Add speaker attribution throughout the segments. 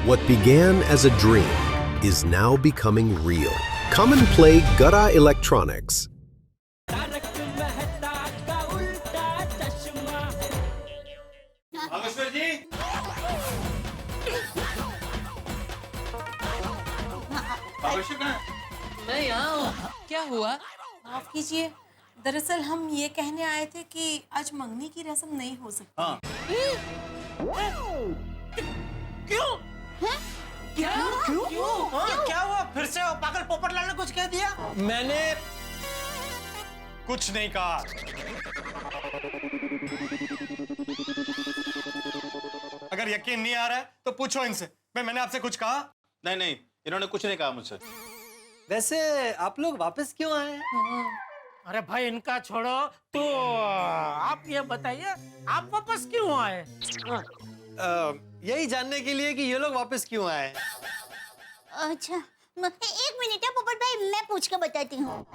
Speaker 1: What began as a dream is now becoming real. Come and play Gada Electronics.
Speaker 2: Bageshwar जी, बागेश्वर कहाँ है?
Speaker 3: मैं यहाँ हूँ। क्या हुआ?
Speaker 4: माफ कीजिए, दरअसल हम ये कहने आए थे कि आज मंगनी की रस्म नहीं हो सकती।
Speaker 2: हाँ,
Speaker 3: क्यों? क्या? क्यों?
Speaker 5: हाँ, क्या हुआ? फिर से वो पागल पोपटलाल ने कुछ कह दिया?
Speaker 2: मैंने कुछ नहीं कहा। अगर यकीन नहीं आ रहा है तो पूछो इनसे। मैंने आपसे कुछ कहा? नहीं नहीं, इन्होंने कुछ नहीं कहा मुझसे।
Speaker 6: वैसे आप लोग वापस क्यों आए हैं?
Speaker 5: अरे भाई इनका छोड़ो, तो आप ये बताइए आप वापस क्यों आए?
Speaker 6: यही जानने के लिए कि ये लोग वापस क्यों आए हैं।
Speaker 7: अच्छा, एक मिनट है पोपट भाई, मैं पूछ के बताती हूँ।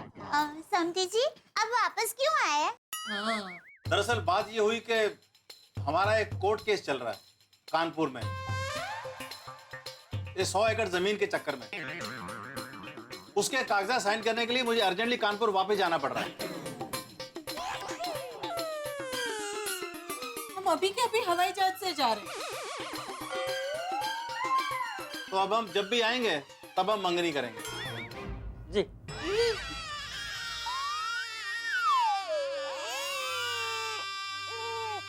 Speaker 7: समधी जी, आप वापस क्यों आए?
Speaker 3: हाँ।
Speaker 2: दरअसल बात ये हुई कि हमारा एक कोर्ट केस चल रहा है कानपुर में, ये 100 एकड़ जमीन के चक्कर में। उसके कागजात साइन करने के लिए मुझे अर्जेंटली कानपुर वापस जाना पड़ रहा है।
Speaker 4: हम अभी के अभी हवाई जहाज से जा रहे हैं।
Speaker 2: तो अब हम जब भी आएंगे तब हम मंगनी करेंगे।
Speaker 6: जी।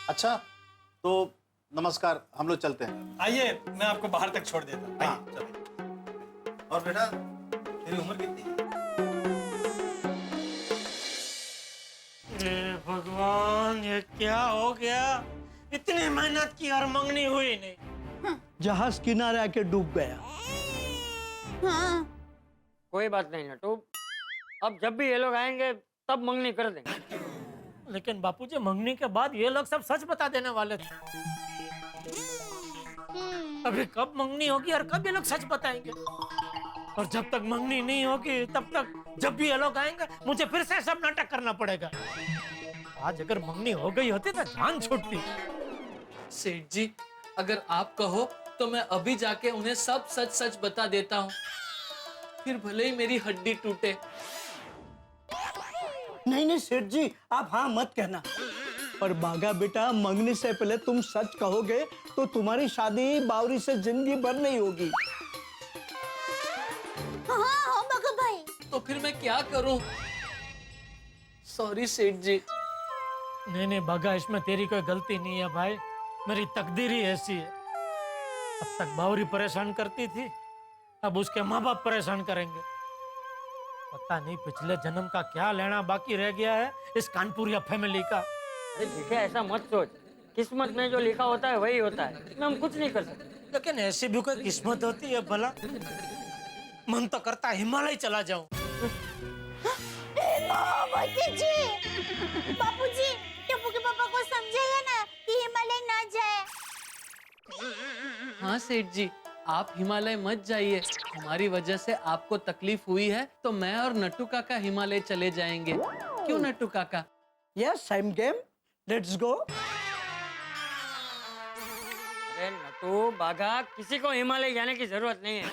Speaker 2: अच्छा, तो नमस्कार, हम लोग चलते हैं।
Speaker 5: आइए, मैं आपको बाहर तक छोड़ देता हूँ।
Speaker 2: हाँ, चलिए। और बेटा, तेरी उम्र कितनी है?
Speaker 5: भगवान, ये क्या हो गया? इतनी मेहनत की और मंगनी हुई नहीं।
Speaker 8: जहाज किनारे आके डूब गया।
Speaker 7: हाँ,
Speaker 9: कोई बात नहीं नटू, अब जब भी ये लोग आएंगे तब मंगनी कर देंगे।
Speaker 5: लेकिन बापूजी, मंगनी के बाद ये लोग सब सच बता देने वाले थे। अभी कब मंगनी होगी और कब ये लोग सच बताएंगे? और जब तक मंगनी नहीं होगी तब तक जब भी ये लोग आएंगे मुझे फिर से सब नाटक करना पड़ेगा। आज अगर मंगनी हो गई होती तो जान छूटती।
Speaker 3: सेठ जी, अगर आप कहो तो मैं अभी जाके उन्हें सब सच सच बता देता हूँ, फिर भले ही मेरी हड्डी टूटे।
Speaker 8: नहीं नहीं सेठ जी, आप हाँ मत कहना। और बागा बेटा, मंगनी से पहले तुम सच कहोगे तो तुम्हारी शादी बावरी से जिंदगी भर नहीं होगी।
Speaker 7: हाँ, मगर भाई।
Speaker 3: तो फिर मैं क्या करूँ? सॉरी सेठ जी।
Speaker 5: नहीं बागा, इसमें तेरी कोई गलती नहीं है भाई, मेरी तकदीर ही ऐसी है। अब तक बावरी परेशान करती थी, अब उसके माँ बाप परेशान करेंगे। पता नहीं पिछले जन्म का क्या लेना बाकी रह गया है इस कानपुरिया फैमिली का।
Speaker 9: अरे देखिए, ऐसा मत सोच, किस्मत में जो लिखा होता है वही होता है, इसमें हम कुछ नहीं कर सकते।
Speaker 5: लेकिन ऐसी भी कोई किस्मत होती है भला? मन तो करता है हिमालय चला जाऊं।
Speaker 7: बापूजी, टप्पू के पापा को समझाइए ना कि हिमालय ना जाए।
Speaker 3: हाँ सेठ जी, आप हिमालय मत जाइए। हमारी वजह से आपको तकलीफ हुई है तो मैं और नट्टू काका हिमालय चले जाएंगे। क्यों नट्टू काका?
Speaker 8: Yes, same game, let's go.
Speaker 9: अरे नटू बाघा, किसी को हिमालय जाने की जरूरत नहीं है।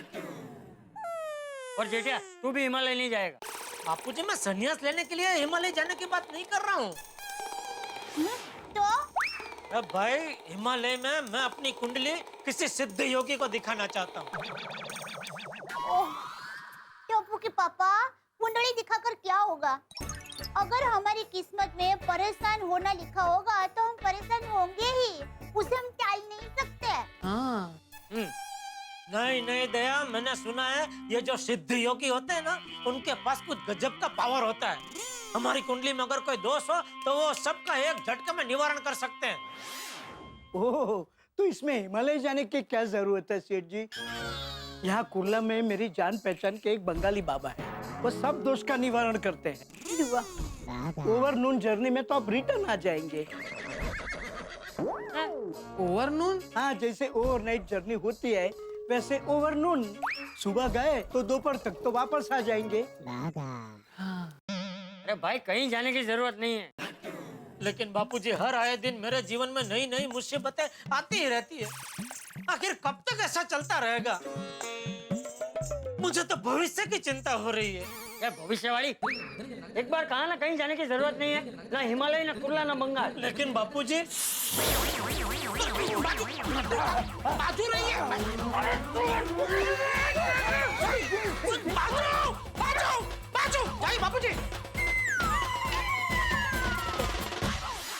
Speaker 9: और जेठिया, तू भी हिमालय नहीं जाएगा।
Speaker 5: बापूजी, मैं संन्यास लेने के लिए हिमालय जाने की बात नहीं कर रहा हूँ।
Speaker 7: तो
Speaker 5: अब भाई, हिमालय में मैं अपनी कुंडली किसी सिद्ध योगी को दिखाना चाहता हूँ।
Speaker 7: टप्पू के पापा, कुंडली दिखाकर क्या होगा? अगर हमारी किस्मत में परेशान होना लिखा होगा तो हम परेशान होंगे ही, उसे हम टाल नहीं सकते।
Speaker 3: हाँ।
Speaker 5: नहीं दया, मैंने सुना है ये जो सिद्ध योगी होते हैं ना, उनके पास कुछ गजब का पावर होता है। हमारी कुंडली में अगर कोई दोष हो तो वो सबका एक झटके में निवारण कर सकते हैं।
Speaker 8: ओह, तो इसमें हिमालय जाने की क्या जरूरत है सेठ जी? यहाँ कुर्ला में मेरी जान पहचान के एक बंगाली बाबा है, वो सब दोष का निवारण करते हैं। ओवरनून जर्नी में तो आप रिटर्न आ जाएंगे।
Speaker 3: ओवरनून?
Speaker 8: हाँ, जैसे ओवरनाइट जर्नी होती है वैसे ओवरनून। सुबह गए तो दोपहर तक तो वापस आ जाएंगे।
Speaker 3: हाँ।
Speaker 9: अरे भाई, कहीं जाने की जरूरत नहीं है।
Speaker 5: लेकिन बापूजी, हर आए दिन मेरे जीवन में नई नई मुसीबतें आती ही रहती है। आखिर कब तक ऐसा चलता रहेगा? मुझे तो भविष्य की चिंता हो रही है।
Speaker 9: क्या भविष्यवाणी? एक बार कहा ना कहीं जाने की जरूरत नहीं है, ना हिमालय, ना कुर्ला, ना बंगाल।
Speaker 5: लेकिन बापूजी बाजू रही है। भाई बापूजी,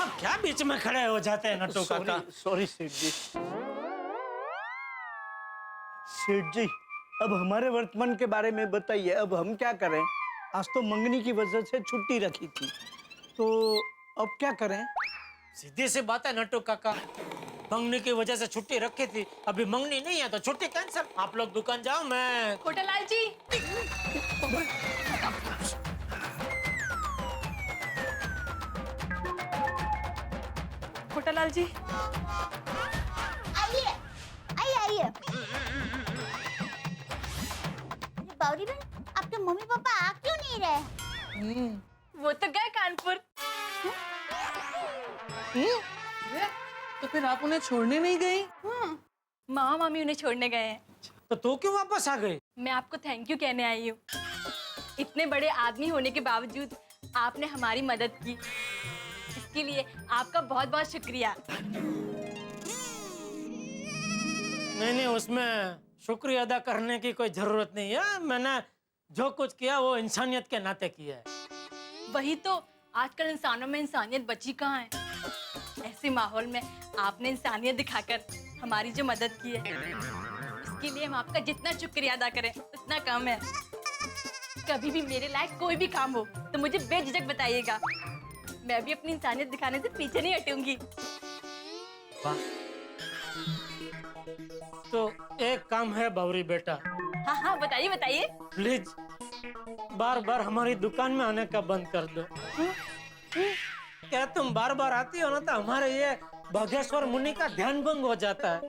Speaker 5: अब क्या बीच में खड़े हो जाते हैं नट्टू काका?
Speaker 8: सॉरी सेठ जी। सेठ जी, अब हमारे वर्तमान के बारे में बताइए, अब हम क्या करें? आज तो मंगनी की वजह से छुट्टी रखी थी, तो अब क्या करें?
Speaker 5: सीधी सी बात है नट्टू काका, मंगनी की वजह से छुट्टी रखी थी, अभी मंगनी नहीं है तो छुट्टी कैंसिल। आप लोग दुकान जाओ, मैं
Speaker 4: कोटालाल जी, कोटालाल जी,
Speaker 7: आइए आइए आइए। बावरी बहन, आपके मम्मी पापा आ क्यों नहीं रहे?
Speaker 4: वो तो गए कानपुर।
Speaker 3: तो फिर आप उन्हें छोड़ने नहीं गई?
Speaker 4: मामा मामी उन्हें छोड़ने गए हैं।
Speaker 5: तो तू क्यों वापस आ गई?
Speaker 4: मैं आपको थैंक यू कहने आई हूँ। इतने बड़े आदमी होने के बावजूद आपने हमारी मदद की, इसके लिए आपका बहुत बहुत शुक्रिया।
Speaker 5: नहीं, उसमें शुक्रिया अदा करने की कोई जरूरत नहीं है। मैंने जो कुछ किया वो इंसानियत के नाते किया है।
Speaker 4: वही तो, आजकल इंसानों में इंसानियत बची कहाँ है? ऐसे माहौल में आपने इंसानियत दिखाकर हमारी जो मदद की है, इसके लिए हम आपका जितना शुक्रिया अदा करें उतना कम है। कभी भी मेरे लायक कोई भी काम हो तो मुझे बेझिझक बताइएगा, मैं भी अपनी इंसानियत दिखाने से पीछे नहीं हटूंगी।
Speaker 5: वाह। तो एक काम है बावरी बेटा,
Speaker 4: हाँ हाँ, बताइए बताइए।
Speaker 5: प्लीज बार बार हमारी दुकान में आने का बंद कर दो। क्या तुम बार बार आती हो ना तो हमारे ये बागेश्वर मुनि का ध्यान भंग हो जाता है।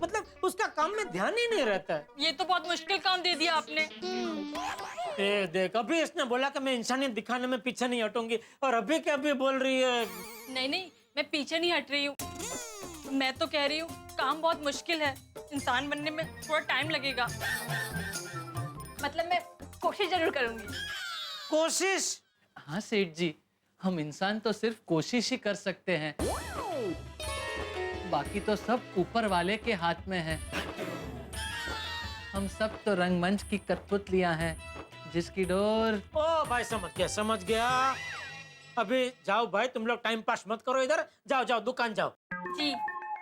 Speaker 5: मतलब उसका काम में ध्यान ही नहीं रहता है।
Speaker 4: ये तो बहुत मुश्किल काम दे दिया आपने।
Speaker 5: ए देख, अभी इसने बोला कि मैं इंसानियत दिखाने में पीछे नहीं हटूंगी, और अभी क्या अभी बोल रही है?
Speaker 4: नहीं नहीं, मैं पीछे नहीं हट रही हूँ। मैं तो कह रही हूँ काम बहुत मुश्किल है, इंसान बनने में थोड़ा टाइम लगेगा। मतलब मैं कोशिश जरूर करूंगी।
Speaker 5: कोशिश?
Speaker 3: हाँ सेठ जी, हम इंसान तो सिर्फ कोशिश ही कर सकते हैं, बाकी तो सब ऊपर वाले के हाथ में है। हम सब तो रंगमंच की कठपुतलियां हैं जिसकी डोर।
Speaker 5: ओ भाई, समझ गया। अभी जाओ भाई, तुम लोग टाइम पास मत करो, इधर जाओ जाओ दुकान जाओ।
Speaker 4: जी।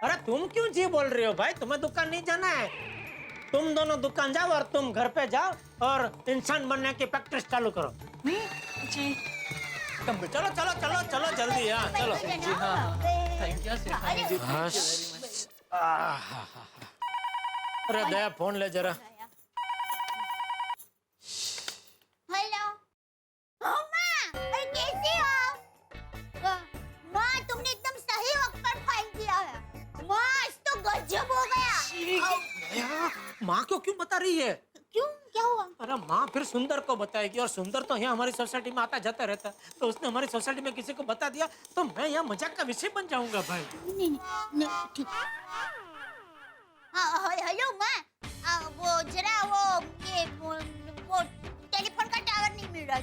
Speaker 5: अरे तुम क्यों जी बोल रही हो भाई? तुम्हें दुकान नहीं जाना है? तुम दोनों दुकान जाओ और तुम घर पे जाओ और इंसान बनने की प्रैक्टिस चालू करो।
Speaker 4: जी।
Speaker 5: चलो चलो चलो चलो जल्दी, हाँ चलो।
Speaker 4: जी हाँ, थैंक यू सेठ जी।
Speaker 5: अरे दया, फोन ले जरा।
Speaker 7: हेलो। हाँ माँ, अरे कैसे हो? माँ, तुमने एकदम सही वक्त पर फोन किया है। माँ, आज तो गजब हो गया।
Speaker 5: माँ को क्यों बता रही है?
Speaker 7: क्यों, क्या हुआ?
Speaker 5: अरे माँ फिर सुंदर को बताएगी, और सुंदर तो यहाँ हमारी सोसाइटी में आता जाता रहता है, तो उसने हमारी सोसाइटी में किसी को बता दिया तो मैं यहाँ मजाक का विषय बन जाऊंगा भाई।
Speaker 7: नहीं, ठीक। हाँ, हेलो माँ, वो जरा वो टेलीफोन का टावर नहीं मिल रहा।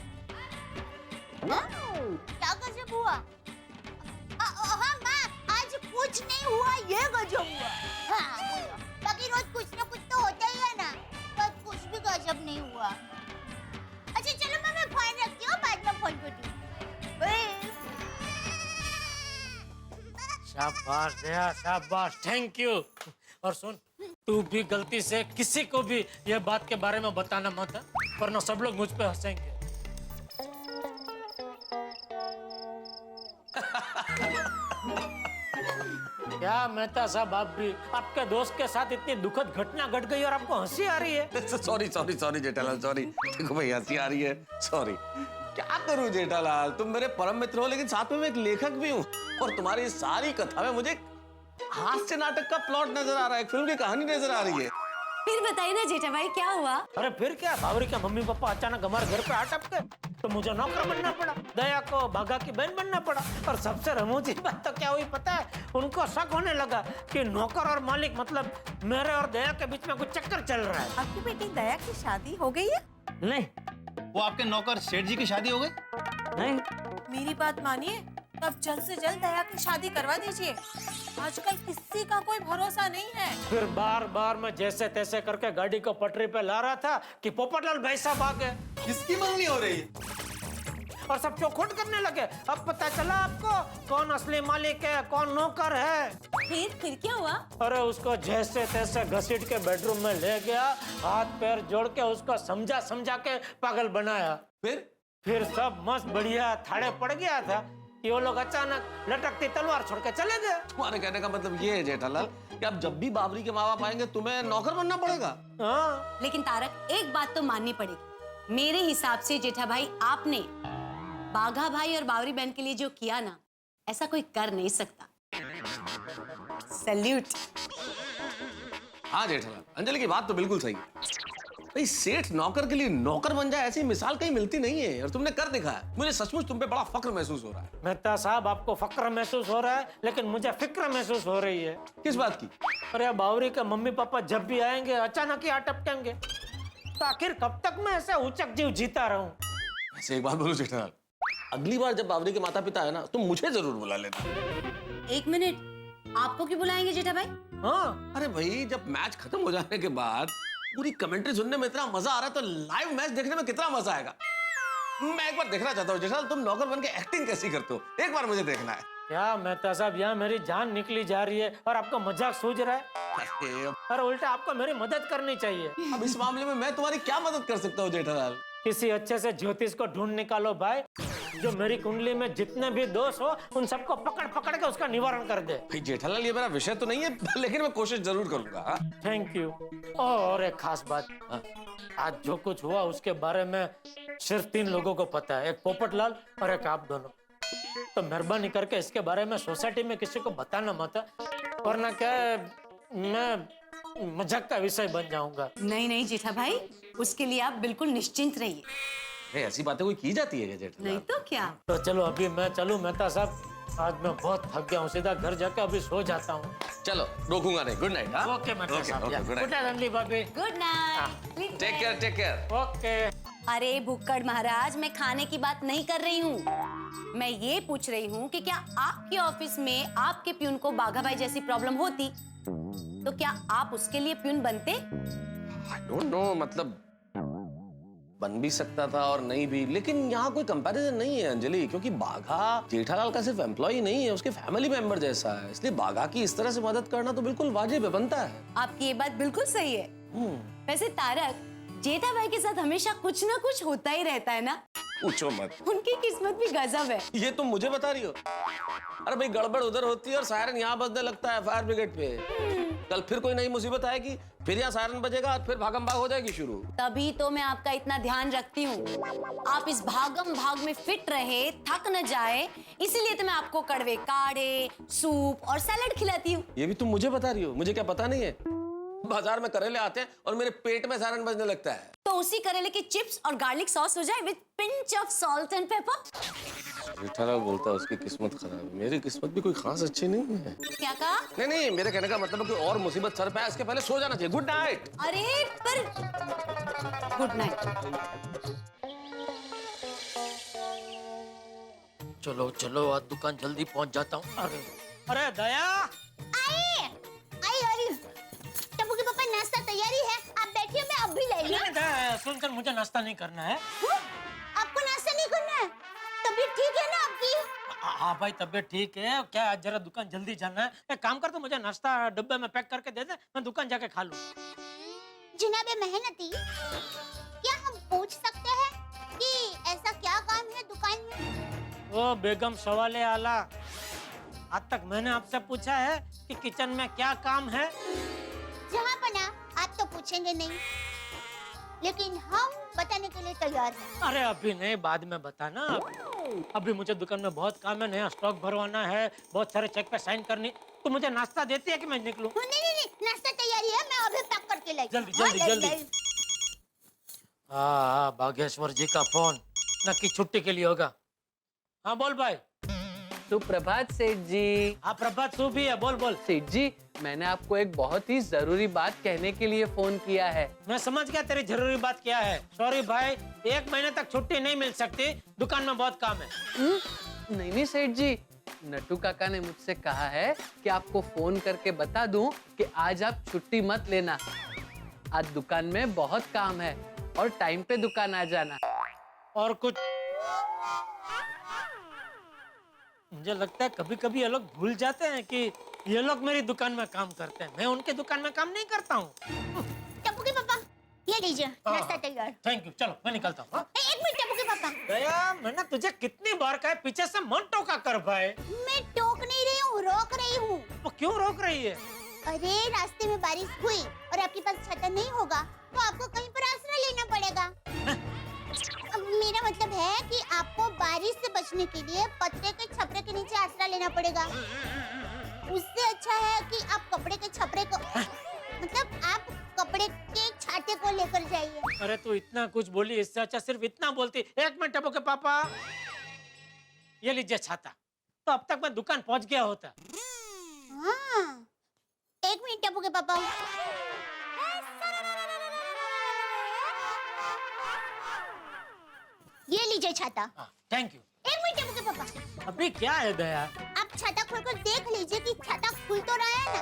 Speaker 7: हाँ? क्या गजब हुआ? हाँ माँ, आज कुछ नहीं हुआ, ये गजब हुआ। हाँ, बाकी रोज कुछ ना कुछ तो होता ही है ना, पर कुछ भी गजब नहीं हुआ। अच्छा चलो मैं फोन रखती हूँ, बाद में फोन करती हूँ।
Speaker 5: शाबाश दया, शाबाश, थैंक यू। और सुन, तू भी गलती से किसी को भी ये बात के बारे में बताना मत, वरना सब लोग मुझ पे हंसेंगे। क्या मेहता साहब, आप भी, आपके दोस्त के साथ इतनी दुखद घटना घट गई और आपको हंसी आ रही है?
Speaker 10: Sorry Jethalal, sorry. देखो भाई, हंसी आ रही है, सॉरी। क्या करूं जेठालाल, तुम मेरे परम मित्र हो, लेकिन साथ में मैं एक लेखक भी हूँ, और तुम्हारी सारी कथा में मुझे हास्य नाटक का प्लॉट नजर आ रहा है, एक फिल्म की कहानी नजर आ रही है।
Speaker 4: फिर बताइए ना जेठा भाई, क्या हुआ?
Speaker 5: अरे फिर क्या, बावरी के मम्मी पापा अचानक हमारे घर पे आ टपके, तो मुझे नौकर बनना पड़ा, दया को बाघा की बहन बनना पड़ा। और सबसे रमूजी बात तो क्या हुई पता है, उनको शक होने लगा कि नौकर और मालिक मतलब मेरे और दया के बीच में कुछ चक्कर चल रहा है।
Speaker 11: आपकी बेटी दया की शादी हो गई है?
Speaker 9: नहीं
Speaker 2: वो आपके नौकर सेठ जी की शादी हो गई?
Speaker 9: नहीं,
Speaker 11: मेरी बात मानिए, तब जल्द से जल्द दया की शादी करवा दीजिए। आजकल किसी का कोई भरोसा नहीं है।
Speaker 5: फिर बार बार मैं जैसे तैसे करके गाड़ी को पटरी पे ला रहा था कि पोपटलाल भाई साहब आ गए
Speaker 6: किसकी मंगनी हो रही है?
Speaker 5: और सब चौखोट करने लगे। अब पता चला आपको कौन असली मालिक है, कौन नौकर है।
Speaker 11: फिर क्या हुआ?
Speaker 5: अरे उसको जैसे तैसे घसीट के बेडरूम में ले गया, हाथ पैर जोड़ के उसको समझा समझा के पागल बनाया। फिर सब मस्त बढ़िया थाड़े पड़ गया था कि वो लोग अचानक लटकती तलवार छोड़ के चले गए।
Speaker 10: तुम्हारे कहने का मतलब ये है जेठालाल कि अब जब भी बाबरी के माँ बाप आएंगे तुम्हें नौकर बनना पड़ेगा।
Speaker 5: हाँ
Speaker 12: लेकिन तारक, एक बात तो माननी पड़ेगी, मेरे हिसाब से जेठा भाई आपने बाघा भाई और बावरी बहन के लिए जो किया ना, ऐसा कोई कर नहीं सकता। सैल्यूट।
Speaker 10: हाँ जेठालाल, अंजलि की बात तो बिल्कुल सही है। भाई सेठ नौकर के लिए नौकर बन जाए ऐसी मिसाल कहीं मिलती नहीं है और तुमने कर दिखाया। मुझे सचमुच तुम पे बड़ा फक्र महसूस हो रहा है।
Speaker 5: मेहता साहब, आपको फक्र महसूस हो रहा है लेकिन मुझे फिक्र महसूस हो रही है।
Speaker 10: किस बात की?
Speaker 5: अरे बावरी के मम्मी पापा जब भी आएंगे अचानक ही अटपटेंगे, तो आखिर कब तक मैं ऐसे उचक जीव जीता रहूं?
Speaker 10: ऐसे एक बात बोलो जेठालाल, अगली बार जब बावरी के माता पिता है ना तो मुझे जरूर बुला लेना।
Speaker 12: एक मिनट, आपको क्यों बुलाएंगे जेठा भाई?
Speaker 5: हाँ
Speaker 10: अरे भाई, जब मैच खत्म हो जाने के बाद पूरी कमेंट्री सुनने में इतना मजा आ रहा है तो लाइव मैच देखने में कितना मजा आएगा। मैं एक बार देखना चाहता हूँ जेठालाल, तुम नौकर बन के एक्टिंग कैसी करते हो, एक बार मुझे देखना है।
Speaker 5: क्या मेहता साहब, यहाँ मेरी जान निकली जा रही है और आपको मजाक सूझ रहा है? और उल्टा आपको मेरी मदद करनी चाहिए।
Speaker 10: अब इस मामले में मैं तुम्हारी क्या मदद कर सकता हूँ जेठालाल?
Speaker 5: किसी अच्छे से ज्योतिष को ढूंढ निकालो भाई, जो मेरी कुंडली में जितने भी दोष हो उन सबको पकड़ पकड़ के उसका निवारण कर दे।
Speaker 10: भाई जेठालाल, ये मेरा विषय तो नहीं है लेकिन मैं कोशिश जरूर करूंगा।
Speaker 5: Thank you. और एक खास बात, आज जो कुछ हुआ उसके बारे में सिर्फ 3 लोगों को पता है, एक पोपटलाल और एक आप दोनों। तो मेहरबानी करके इसके बारे में सोसाइटी में किसी को बताना मत, वरना क्या मैं मजाक का विषय बन जाऊंगा।
Speaker 12: नहीं नहीं जेठा भाई, उसके लिए आप बिल्कुल निश्चिंत रहिए।
Speaker 10: ऐसी बातें कोई की जाती है क्या जेठालाल?
Speaker 12: नहीं तो क्या।
Speaker 5: तो चलो अभी मैं चलूं मेहता साहब, आज मैं बहुत थक गया हूँ, सीधा घर जाकर अभी सो जाता हूँ।
Speaker 10: चलो रोकूंगा नहीं। Good night.
Speaker 5: ओके मेहता साहब,
Speaker 10: good
Speaker 5: good
Speaker 10: night.
Speaker 5: Night Anjali भाभी।
Speaker 12: Good night.
Speaker 10: Take care, take care.
Speaker 5: Okay.
Speaker 12: अरे भुक्कड़ महाराज, मैं खाने की बात नहीं कर रही हूँ। मैं ये पूछ रही हूँ कि क्या आपके ऑफिस में आपके प्यून को बाघा भाई जैसी प्रॉब्लम होती तो क्या आप उसके लिए प्यून बनते?
Speaker 10: I don't know, मतलब बन भी सकता था और नहीं भी, लेकिन यहाँ कोई कंपैरिजन नहीं है अंजलि, क्योंकि बाघा जेठालाल का सिर्फ एम्प्लॉय नहीं है, उसके फैमिली मेंबर जैसा है। इसलिए बाघा की इस तरह से मदद करना तो बिल्कुल वाजिब है, बनता है।
Speaker 12: आपकी ये बात बिल्कुल सही है। वैसे तारक, जेठा भाई के साथ हमेशा कुछ ना कुछ होता ही रहता है ना।
Speaker 10: पूछो मत,
Speaker 12: उनकी किस्मत भी गजब है।
Speaker 10: ये तुम मुझे बता रही हो? अरे भाई, गड़बड़ उधर होती है और सायरन यहाँ बजने लगता है फायर ब्रिगेड पे। कल फिर कोई नई मुसीबत आएगी, फिर यहाँ सायरन बजेगा और फिर भागम भाग हो जाएगी शुरू।
Speaker 12: तभी तो मैं आपका इतना ध्यान रखती हूँ, आप इस भागम भाग में फिट रहे, थक न जाए, इसीलिए तो मैं आपको कड़वे काढ़े, सूप और सैलेड खिलाती हूँ।
Speaker 10: ये भी तुम मुझे बता रही हो? मुझे क्या पता नहीं है? बाजार में करेले आते हैं और मेरे पेट में सायरन बजने लगता है।
Speaker 12: तो उसी करेले की चिप्स और गार्लिक सॉस हो जाए with pinch of salt and paper.
Speaker 10: Jethalal बोलता है उसकी किस्मत खराब है, मेरी किस्मत भी कोई खास अच्छी नहीं है।
Speaker 12: क्या कहा?
Speaker 10: नहीं नहीं, मेरे कहने का मतलब है कोई और मुसीबत सर पे है, इसके पहले सो जाना चाहिए। Good night.
Speaker 12: अरे पर गुड नाइट।
Speaker 5: चलो चलो, आज दुकान जल्दी पहुंच जाता हूँ। अरे अरे दया,
Speaker 7: आई आई आई टप्पू के पापा, नाश्ता तैयारी है, आप बैठिए, मैं अब भी ले लूं।
Speaker 5: सुनकर मुझे नाश्ता नहीं करना है।
Speaker 7: आपको नाश्ता नहीं करना है? तबीयत ठीक है ना आपकी?
Speaker 5: हाँ भाई, तबीयत ठीक है। क्या आज जरा दुकान जल्दी जाना है, एक काम कर, तो मुझे नाश्ता डब्बे में पैक करके दे दे, मैं दुकान जाके खा लूँ।
Speaker 7: जनाबे मेहनती, क्या हम पूछ सकते हैं कि ऐसा क्या काम है दुकान में?
Speaker 5: ओ बेगम सवाले आला, आज तक मैंने आपसे पूछा है कि किचन में क्या काम है?
Speaker 7: जहाँ पना, आप तो पूछेंगे नहीं, लेकिन हम बताने के लिए तैयार हैं।
Speaker 5: अरे अभी नहीं, बाद में बताना। अभी मुझे दुकान में बहुत काम है, नया स्टॉक भरवाना है, बहुत सारे चेक पे साइन करनी। तो मुझे नाश्ता देती है कि मैं निकलूं?
Speaker 7: नहीं, नाश्ता तैयारी है, मैं अभी पैक करके लाई।
Speaker 5: जल्दी जल्दी जल्दी। हाँ, बागेश्वर जी का फोन। नक्की छुट्टी के लिए होगा। हाँ बोल भाई।
Speaker 3: सुप्रभात सेठ जी।
Speaker 5: हाँ प्रभात तू भी है, बोल बोल।
Speaker 3: सेठ जी, मैंने आपको एक बहुत ही जरूरी बात कहने के लिए फोन किया है।
Speaker 5: मैं समझ गया तेरी जरूरी बात क्या है। सॉरी भाई, 1 महीने तक छुट्टी नहीं मिल सकती, दुकान में बहुत काम है।
Speaker 3: नहीं नहीं सेठ जी, नट्टू काका ने मुझसे कहा है कि आपको फोन करके बता दूं कि आज आप छुट्टी मत लेना। आज दुकान में बहुत काम है और टाइम पे दुकान आ जाना।
Speaker 5: और कुछ मुझे लगता है कभी कभी ये लोग भूल जाते हैं कि ये लोग मेरी दुकान में काम करते हैं, मैं उनके दुकान में काम नहीं करता हूँ।
Speaker 7: टप्पू के पापा, ये लीजिए नाश्ता तैयार।
Speaker 5: थैंक यू, चलो मैं निकलता हूँ। हाँ?
Speaker 7: 1 मिनट टप्पू के पापा।
Speaker 5: दया, मैंने तुझे कितनी बार कहा है पीछे से मन टोका कर भाई।
Speaker 7: मैं टोक नहीं रही हूँ, रोक रही हूँ।
Speaker 5: वो क्यों रोक रही है?
Speaker 7: अरे रास्ते में बारिश हुई और आपके पास छाता नहीं होगा तो आपको कहीं पर आसरा लेना पड़ेगा। अब मेरा मतलब है कि आपको बारिश से बचने के लिए पत्रे के छपरे के नीचे आसरा लेना पड़ेगा। उससे अच्छा है कि आप कपड़े के छपरे को मतलब आप कपड़े के छाते को लेकर जाइए।
Speaker 5: अरे तू इतना कुछ बोली, इससे अच्छा सिर्फ इतना बोलती। 1 मिनट टप्पू के पापा, ये लीजिए छाता, तो अब तक मैं दुकान पहुंच गया होता।
Speaker 7: हाँ, 1 मिनट टप्पू के पापा। ये लीजिए छाता।
Speaker 5: Thank you.
Speaker 7: 1 मिनट टप्पू के पापा।
Speaker 5: अभी क्या है दया?
Speaker 7: आप छाता खोलकर देख लीजिए कि छाता खुल तो रहा है ना।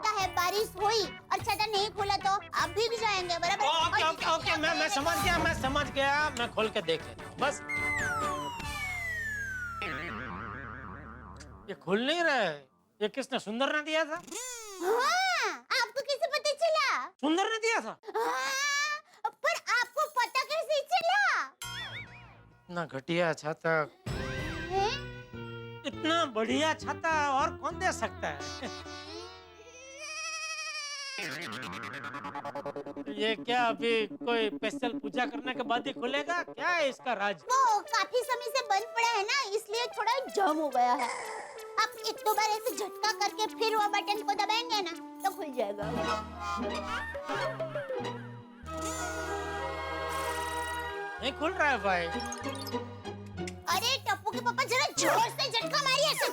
Speaker 7: क्या है, बारिश हुई और छाता नहीं खुला तो आप भीग जाएंगे, बराबर?
Speaker 5: ओके ओके ओके, मैं समझ गया, मैं खोल के देख लेता हूँ बस। ये खुल नहीं रहा है। ये किसने, सुंदर ने दिया था?
Speaker 7: हाँ, आपको कैसे पता चला?
Speaker 5: सुंदर ने दिया था।
Speaker 7: हाँ, पर आपको पता कैसे चला?
Speaker 5: इतना घटिया छाता,
Speaker 7: हैं?
Speaker 5: इतना बढ़िया छाता और कौन दे सकता है? ये क्या अभी कोई स्पेशल पूजा करने के बाद ही खुलेगा? क्या है इसका राज?
Speaker 7: वो काफी समय से बंद पड़ा है ना, इसलिए थोड़ा जाम हो गया है। आप 1-2 बार ऐसे झटका करके फिर वो बटन को दबाएंगे ना तो खुल जाएगा।
Speaker 5: नहीं खुल रहा है भाई।
Speaker 7: अरे टप्पू के पापा, जरा जोर से झटका मारिए सब।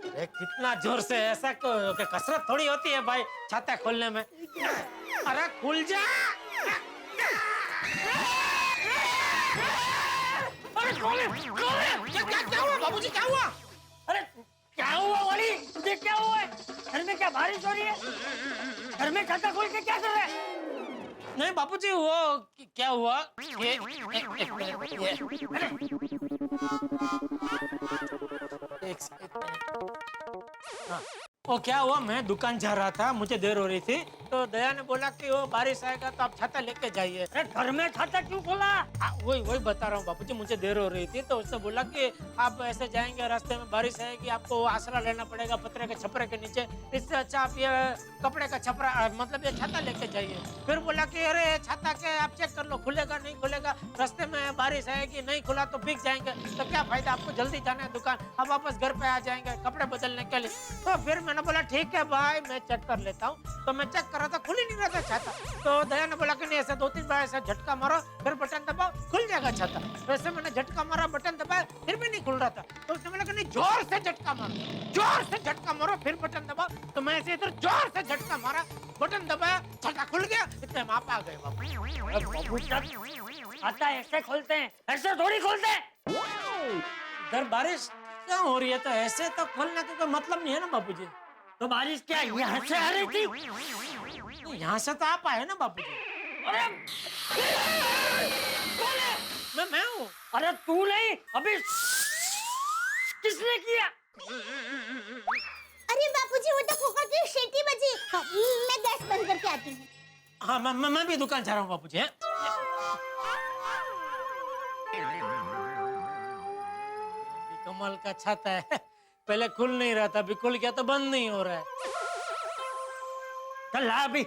Speaker 5: अरे कितना जोर से, ऐसा कि कसरत थोड़ी होती है भाई छाता खोलने में। अरे खुल जा। अरे खोले, क्या हुआ बाबूजी, क्या हुआ?
Speaker 9: अरे क्या हुआ वाली, तुझे क्या हुआ है? घर में क्या बारिश हो रही है? घर में छाता खोल के क्या कर रहे हैं?
Speaker 5: नहीं बाबूजी, वो क्या हुआ? ये हाँ, वो क्या हुआ, मैं दुकान जा रहा था, मुझे देर हो रही थी, तो दया ने बोला कि वो बारिश आएगा तो आप छाता लेके जाइए।
Speaker 9: अरे घर में छाता क्यों खोला?
Speaker 5: वही बता रहा हूँ बाबूजी, मुझे देर हो रही थी तो उसने बोला कि आप ऐसे जाएंगे, रास्ते में बारिश आएगी, आपको आसरा लेना पड़ेगा पत्रे के छपरे के नीचे, इससे अच्छा आप ये कपड़े का छपरा मतलब ये छाता लेके जाइए। फिर बोला कि अरे छाता के आप चेक कर लो, खुलेगा नहीं खुलेगा, रास्ते में बारिश आएगी, नहीं खुला तो भीग जाएंगे, तो क्या फायदा, आपको जल्दी जाना है दुकान, आप वापस घर पे आ जाएंगे कपड़े बदलने के लिए। तो फिर मैंने बोला ठीक है भाई, मैं चेक कर लेता हूँ। तो मैं चेक कर रहा था, खुल ही नहीं रहा था छाता। तो दया ने बोला कि नहीं, ऐसा 2-3 बार ऐसा झटका मारो, फिर बटन दबाओ, खुल जाएगा छाता। वैसे मैंने झटका मारा, बटन दबाया, फिर भी नहीं खुल रहा था। तो उसने बोला कि नहीं, जोर से झटका मारो, जोर से झटका मारो, फिर बटन दबाओ। तो मैं ऐसे इधर जोर से झटका मारा, बटन दबाया, छाता खुल गया। इतने में आप आ गए बाबू।
Speaker 9: छाता ऐसे खोलते हैं, ऐसे थोड़ी खोलते हैं।
Speaker 5: इधर बारिश क्या हो रही है, तो ऐसे तो खोलने का कोई मतलब नहीं है ना बाबूजी।
Speaker 9: तो बारिश क्या यहाँ से आ रही थी?
Speaker 5: यहाँ से तो आप आए ना बाबूजी।
Speaker 9: अरे
Speaker 5: मैं हूँ।
Speaker 9: अरे तू नहीं, अभी किसने किया?
Speaker 7: अरे बापूजी, वो तो कुकर की सीटी बजी। हाँ, मैं गैस बंद करके आती हूँ।
Speaker 5: हाँ, मैं भी दुकान जा रहा हूँ बाबूजी। कमाल का छाता है, पहले खुल नहीं रहा था, अभी खुल गया तो बंद नहीं हो रहा है।
Speaker 9: चल ला अभी,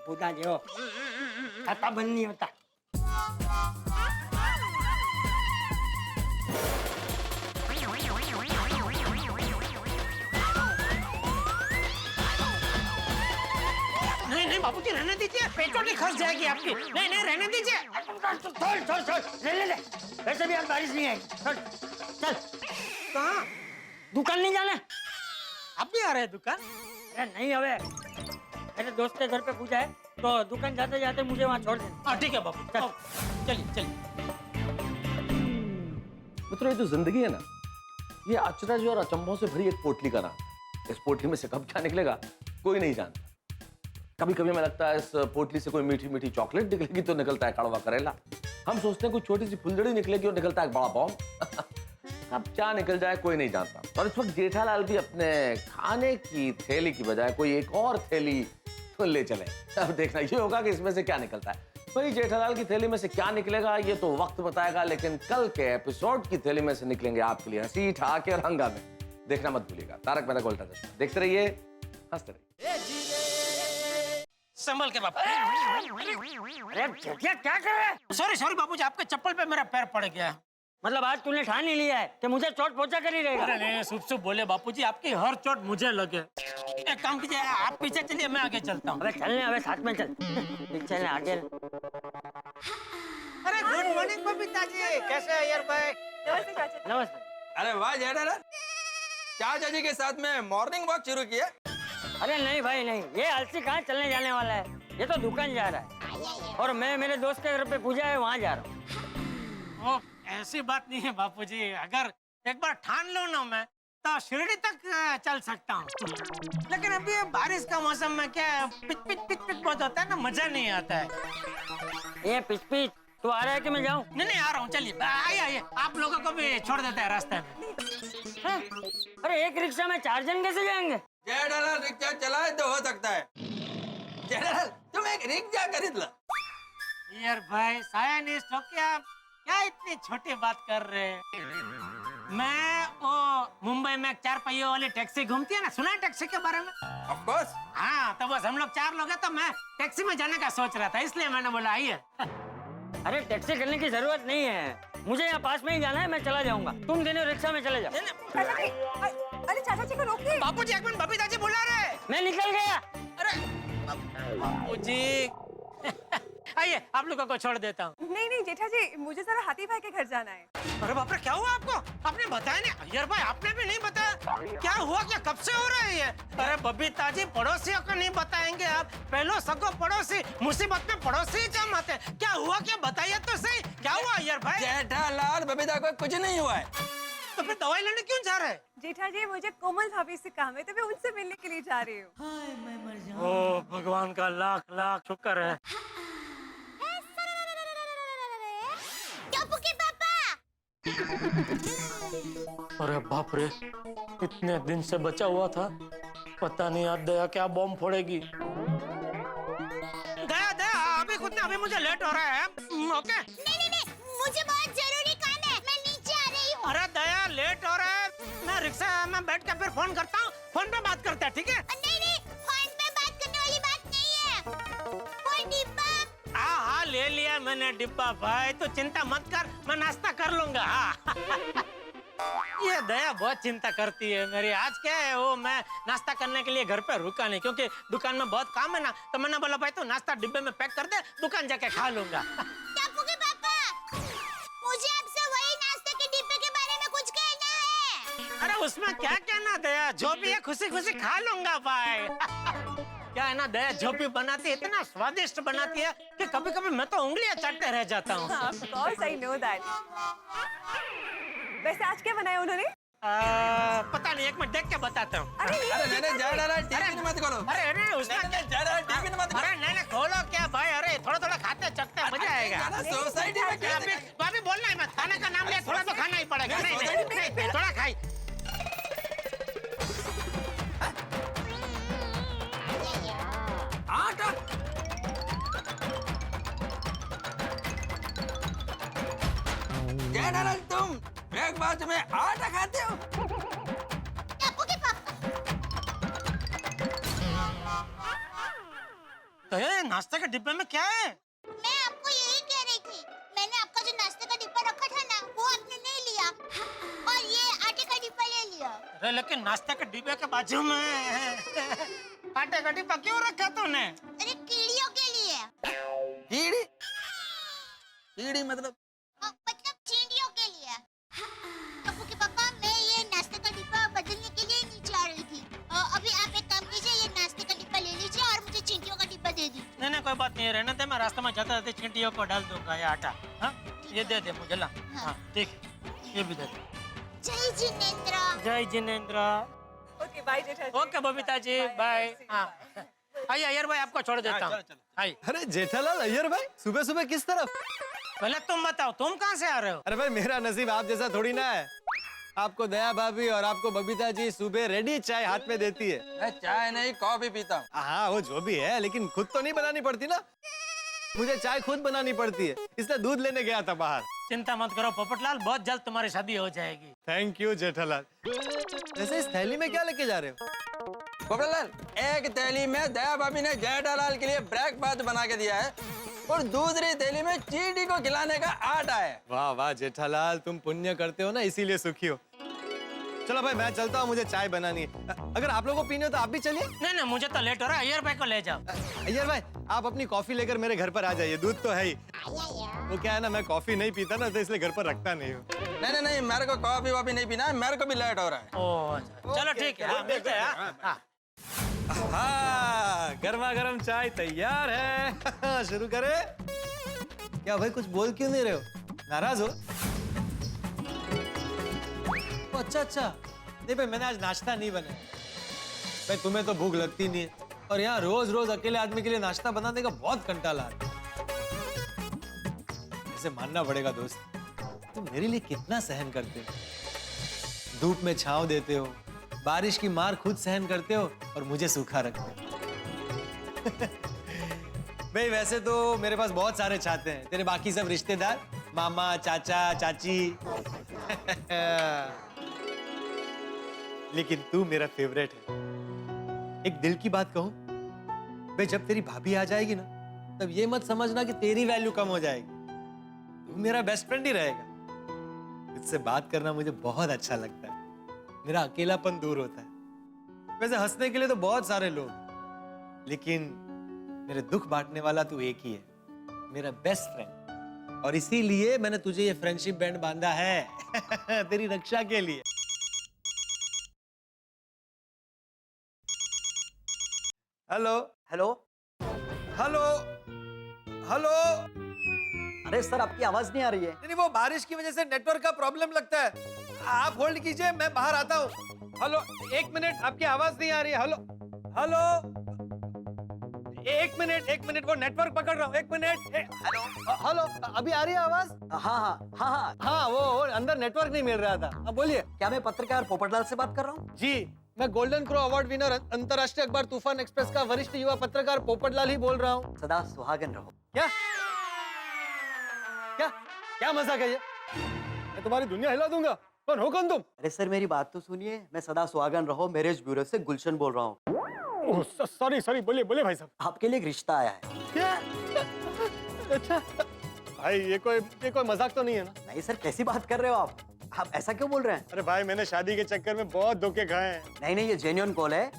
Speaker 9: बुदा जो छाता बंद नहीं होता।
Speaker 5: नहीं बाबूजी रहने दीजिए, पेचोटी खस जाएगी आपकी। नहीं नहीं रहने दीजिए।
Speaker 9: छोड़ ले। वैसे भी आज बारिश नहीं आएगी। चल।
Speaker 5: कहाँ?
Speaker 9: दुकान नहीं जाना?
Speaker 5: आप भी आ रहे हैं दुकान?
Speaker 9: अरे नहीं हवे, मेरे दोस्त के घर पे पूजा है तो दुकान जाते जाते मुझे वहाँ छोड़ देना।
Speaker 5: हाँ ठीक है बाबू,
Speaker 9: चल।
Speaker 5: चलिए।
Speaker 10: मित्रों, ये जो जिंदगी है ना, ये अचरज और अचंभों से भरी एक पोटली का नाम। इस पोटली में से कब क्या निकलेगा कोई नहीं जानता। कभी कभी हमें लगता है इस पोटली से कोई मीठी मीठी चॉकलेट निकलेगी तो निकलता है कड़वा करेला। हम सोचते हैं कोई छोटी सी फुलझड़ी निकलेगी और निकलता है एक बड़ा बॉम्ब। अब क्या निकल जाए कोई नहीं जानता। और इस वक्त जेठालाल भी अपने खाने की थैली की बजाय कोई एक और थैली तो ले चले। अब देखना ये होगा कि इसमें से क्या निकलता है। भाई जेठालाल की थैली में से क्या निकलेगा ये तो वक्त बताएगा, लेकिन कल के एपिसोड की थैली में से निकलेंगे आपके लिए हंसी ठहाके और हंगामे। देखना मत भूलिएगा। तारक मेहता का उल्टा चश्मा देखते रहिए, हंसते रहिए।
Speaker 5: संभल के बाबू।
Speaker 9: अरे क्या कर रहे हैं?
Speaker 5: सॉरी बाबूजी, आपके चप्पल पे मेरा पैर पड़ गया।
Speaker 9: मतलब आज तूने ठान ही लिया है कि मुझे चोट पहुंचा कर ही रहेगा?
Speaker 5: अरे नहीं, शुभ बोले बापूजी, आपकी हर चोट मुझे लगे। एक काम कीजिए, आप पीछे चलिए, मैं आगे चलता हूँ।
Speaker 9: अबे चलने, अबे साथ में चल। पीछे ले, आगे।
Speaker 8: अरे गुड मॉर्निंग बबीता जी, कैसे है यार भाई?
Speaker 11: नमस्ते चाचा।
Speaker 9: नमस्ते।
Speaker 13: अरे वाह जेठालाल, चाचा जी के साथ में मॉर्निंग वॉक शुरू किया?
Speaker 9: अरे नहीं भाई नहीं, ये अलसी कहाँ चलने जाने वाला है, ये तो दुकान जा रहा है और मैं मेरे दोस्त के घर पे पूजा है वहाँ जा रहा हूँ।
Speaker 5: ऐसी बात नहीं है बापूजी, अगर एक बार ठान लो ना मैं तो शिरडी तक चल सकता हूँ। लेकिन अभी ये बारिश का मौसम में क्या पिच पिच बहुत होता है ना, मजा नहीं आता है।
Speaker 9: ये पिच तू आ रहा है कि मैं जाऊँ?
Speaker 5: नहीं आ रहा हूँ, चलिए आइए, आप लोगों को भी छोड़ देते हैं रास्ते में।
Speaker 9: हाँ? अरे एक रिक्शा में 4 जन कैसे जाएंगे?
Speaker 13: जेठालाल रिक्शा चलाए तो हो सकता है। जेठालाल तुम एक रिक्शा खरीद लो।
Speaker 5: यार भाई साइंटिस्ट हो क्या इतनी छोटी बात कर रहे हैं? मैं वो मुंबई में 4 पहियों वाली टैक्सी घूमती है ना, सुना है टैक्सी के बारे में?
Speaker 13: Of course.
Speaker 5: हाँ तो बस हम लोग 4 लोग हैं तो मैं टैक्सी में जाने का सोच रहा था, इसलिए मैंने बोला आइए।
Speaker 9: अरे टैक्सी करने की जरूरत नहीं है, मुझे यहाँ पास में ही जाना है, मैं चला जाऊंगा। तुम दोनों रिक्शा में चले जाओ।
Speaker 11: अरे चाचा जी को रोकिए।
Speaker 5: बापूजी एक मिनट, बबीता जी बुला रहे हैं।
Speaker 9: मैं निकल गया।
Speaker 5: अरे बापूजी आइए, आप लोगों को छोड़ देता हूँ।
Speaker 11: नहीं जेठा जी, मुझे जरा हाथी भाई के घर जाना है।
Speaker 5: अरे बाप रे, क्या हुआ आपको? आपने बताया नहीं? यार भाई आपने भी नहीं बताया, क्या हुआ? क्या कब से हो रहा है ये? अरे बबीता जी, पड़ोसियों को नहीं बताएंगे आप? पहलो सगो पड़ोसी, मुसीबत में पड़ोसी ही जम आते। क्या हुआ, क्या बताइए तो सही, क्या हुआ यार भाई?
Speaker 13: जेठालाल बबीता को कुछ नहीं हुआ है।
Speaker 5: तो फिर दवाई लेने क्यों जा रहे हैं?
Speaker 11: जेठा जी, मुझे कोमल भाभी से काम है तो मैं उनसे मिलने के लिए जा रही हूँ।
Speaker 5: ओ भगवान का लाख लाख शुक्र है।
Speaker 7: टप्पू के पापा।
Speaker 5: अरे बाप रे, इतने दिन से बचा हुआ था, पता नहीं आज दया क्या बॉम्ब फोड़ेगी। दया अभी कुछ नहीं, अभी मुझे लेट हो रहा है। ओके।
Speaker 7: नहीं, मुझे बहुत जरूरी काम है, मैं नीचे आ रही हूँ।
Speaker 5: अरे दया लेट हो रहा है, मैं रिक्शा में बैठ के फिर फोन करता हूँ, फोन पे बात करते हैं, ठीक है?
Speaker 7: नहीं, फोन पे बात करने वाली बात नहीं है, वो डिब्बा।
Speaker 5: हाँ ले लिया मैंने डिब्बा भाई, तो चिंता मत कर, मैं नाश्ता कर लूंगा। हाँ। ये दया बहुत चिंता करती है मेरी। आज क्या है, वो मैं नाश्ता करने के लिए घर पे रुका नहीं क्योंकि दुकान में बहुत काम है ना, तो मैंने बोला भाई तो नाश्ता डिब्बे में पैक कर दे, दुकान जाके खा लूंगा।
Speaker 7: टप्पू के पापा, मुझे आपसे वही नाश्ते के डिब्बे के बारे में कुछ कहना है।
Speaker 5: अरे उसमें क्या कहना दया, जो भी है खुशी खुशी खा लूंगा भाई। क्या है ना दया, जो भी बनाती है इतना स्वादिष्ट बनाती है कि कभी कभी मैं तो उंगलियां चाटते रह जाता हूँ।
Speaker 11: Of course, I know that. वैसे आज क्या बनाया उन्होंने?
Speaker 5: पता नहीं, एक मिनट देख के बताता हूँ।
Speaker 13: अरे नहीं जेठालाल टीवी मत खोलो।
Speaker 5: अरे उसमें
Speaker 13: जेठालाल टीवी मत खोलो।
Speaker 5: अरे नहीं खोलो क्या भाई, अरे थोड़ा खाते चखते मजा आएगा।
Speaker 13: सोसाइटी में क्या
Speaker 5: भाभी बोलना ही मत, खाने का नाम लिया, थोड़ा तो खाना ही पड़ेगा। नहीं, थोड़ा खाई।
Speaker 13: आटा जेठालाल तुम ब्रेकफास्ट में आटा खाते हो?
Speaker 7: टप्पू के पापा।
Speaker 5: तो ये नाश्ते के डिब्बे में क्या है?
Speaker 7: मैं आपको यही कह रही थी, मैंने आपका जो नाश्ते का डिब्बा रखा था ना, वो आपने नहीं लिया और ये आटे का डिब्बा ले लिया।
Speaker 5: अरे लेकिन नाश्ते के डिब्बे के बाजू में आटे का डिब्बा क्यों रखा तूने?
Speaker 7: अरे
Speaker 13: चींटी मतलब?
Speaker 7: मतलब चींटियों के लिए। पप्पू के पापा, मैं ये नाश्ते का डिब्बा बदलने के लिए नीचे आ रही थी। अभी आप एक काम कीजिए, ये नाश्ते का डिब्बा ले लीजिए और मुझे चींटियों का डिब्बा दे दीजिए।
Speaker 5: नहीं नहीं कोई बात नहीं है, रहने दे, मैं रास्ते में जाते जाते चींटियों को डाल दूंगा ये आटा। हाँ ये दे दे मुझे, ला। हाँ ठीक है, ये भी दे दे।
Speaker 7: जय जिनेंद्र।
Speaker 5: जय जिनेंद्र।
Speaker 11: ओके बाय जेठा जी।
Speaker 5: Okay Babita ji bye. हाँ आइए अय्यर भाई, आपको छोड़ देता हूँ। आइए।
Speaker 6: अरे जेठालाल अय्यर भाई, सुबह सुबह किस तरफ?
Speaker 5: पहले तुम बताओ, तुम कहाँ से आ रहे हो?
Speaker 6: अरे भाई मेरा नसीब आप जैसा थोड़ी ना है। आपको दया भाभी और आपको बबीता जी सुबह रेडी चाय हाथ में देती है।
Speaker 13: मैं चाय नहीं कॉफी पीता हूँ।
Speaker 6: हाँ वो जो भी है, लेकिन खुद तो नहीं बनानी पड़ती ना। मुझे चाय खुद बनानी पड़ती है, इसलिए दूध लेने गया था बाहर।
Speaker 5: चिंता मत करो पोपटलाल, बहुत जल्द तुम्हारी शादी हो जाएगी।
Speaker 6: Thank you Jethalal. वैसे इस थैली में क्या लेके जा रहे हो?
Speaker 13: पोपटलाल, एक थैली में दया भाभी ने जेठालाल के लिए ब्रेकफास्ट बना के दिया है और दूसरी थैली में चींटी को खिलाने का आटा है।
Speaker 6: वाह वाह जेठालाल, तुम पुण्य करते हो ना, इसीलिए सुखी हो। चलो भाई मैं चलता हूँ, मुझे चाय बनानी है। अगर आप लोगों को पीनी हो तो आप भी चलिए।
Speaker 5: नहीं नहीं मुझे तो लेट हो रहा है, अय्यर भाई को ले जाओ।
Speaker 6: अय्यर भाई आप अपनी कॉफी लेकर मेरे घर पर आ जाइए, दूध तो है ही। वो क्या है ना, मैं कॉफी नहीं पीता ना, तो इसलिए घर पर रखता नहीं हूँ।
Speaker 13: नहीं नहीं मेरे को कॉफी वॉफी नहीं पीना है, मेरे को भी लेट हो रहा है।
Speaker 5: ओह अच्छा, चलो ठीक है, हाँ, मिलते हैं। हाँ।
Speaker 6: हाँ गर्मा गर्म चाय तैयार है। शुरू करें? क्या भाई कुछ बोल क्यों नहीं रहे हो? नाराज हो? अच्छा अच्छा, नहीं भाई मैंने आज नाश्ता नहीं बनाया। भाई तुम्हें तो भूख लगती नहीं है, और यहाँ रोज रोज अकेले आदमी के लिए नाश्ता बनाने का बहुत कंटाला आता है। ऐसे मानना पड़ेगा दोस्त, तुम मेरे लिए कितना सहन करते हो। धूप में छांव देते हो, बारिश की मार खुद सहन करते हो और मुझे सूखा रखते हो। भाई वैसे तो मेरे पास बहुत सारे चाहते हैं, तेरे बाकी सब रिश्तेदार, मामा चाचा चाची। लेकिन तू मेरा फेवरेट है। एक दिल की बात कहूं, भाई जब तेरी भाभी आ जाएगी ना, तब ये मत समझना कि तेरी वैल्यू कम हो जाएगी। तू मेरा बेस्ट फ्रेंड ही रहेगा। तुझसे बात करना मुझे बहुत अच्छा लगता है, मेरा अकेलापन दूर होता है। वैसे हंसने के लिए तो बहुत सारे लोग, लेकिन मेरे दुख बांटने वाला तू एक ही है, मेरा बेस्ट फ्रेंड। और इसीलिए मैंने तुझे ये फ्रेंडशिप बैंड बांधा है। तेरी रक्षा के लिए। Hello
Speaker 14: hello
Speaker 6: hello hello.
Speaker 14: अरे सर आपकी आवाज नहीं आ रही है।
Speaker 6: नहीं वो बारिश की वजह से नेटवर्क का प्रॉब्लम लगता है। आप होल्ड कीजिए, मैं बाहर आता हूँ। हेलो एक मिनट, आपकी आवाज नहीं आ रही है। हेलो हेलो एक मिनट वो नेटवर्क पकड़ रहा हूँ, एक मिनट। हेलो हेलो अभी आ रही है आवाज?
Speaker 14: हाँ हाँ हाँ हाँ
Speaker 6: हाँ वो अंदर नेटवर्क नहीं मिल रहा था। अब बोलिए।
Speaker 14: क्या मैं पत्रकार पोपटलाल से बात कर रहा हूँ?
Speaker 6: जी मैं गोल्डन क्रो अवार्ड विनर अंतर्राष्ट्रीय अखबार तूफान एक्सप्रेस का वरिष्ठ युवा पत्रकार पोपटलाल ही बोल रहा हूँ।
Speaker 14: सदा सुहागन रहो।
Speaker 6: क्या क्या क्या मजाक है ये? मैं तुम्हारी दुनिया हिला दूंगा। कौन हो कौन तुम?
Speaker 14: अरे सर मेरी बात तो सुनिए, मैं सदा सुहागन रहो मैरिज ब्यूरो से गुलशन बोल रहा हूँ।
Speaker 6: सॉरी सॉरी, बोलिए बोलिए भाई साहब।
Speaker 14: आपके लिए एक रिश्ता आया है।
Speaker 6: क्या? अच्छा भाई ये कोई मजाक तो नहीं है ना?
Speaker 14: नहीं सर कैसी बात कर रहे हो आप ऐसा क्यों बोल रहे हैं?
Speaker 6: अरे भाई मैंने शादी के चक्कर में बहुत धोखे खाए हैं।
Speaker 14: नहीं नहीं ये जेन्युइन कॉल है।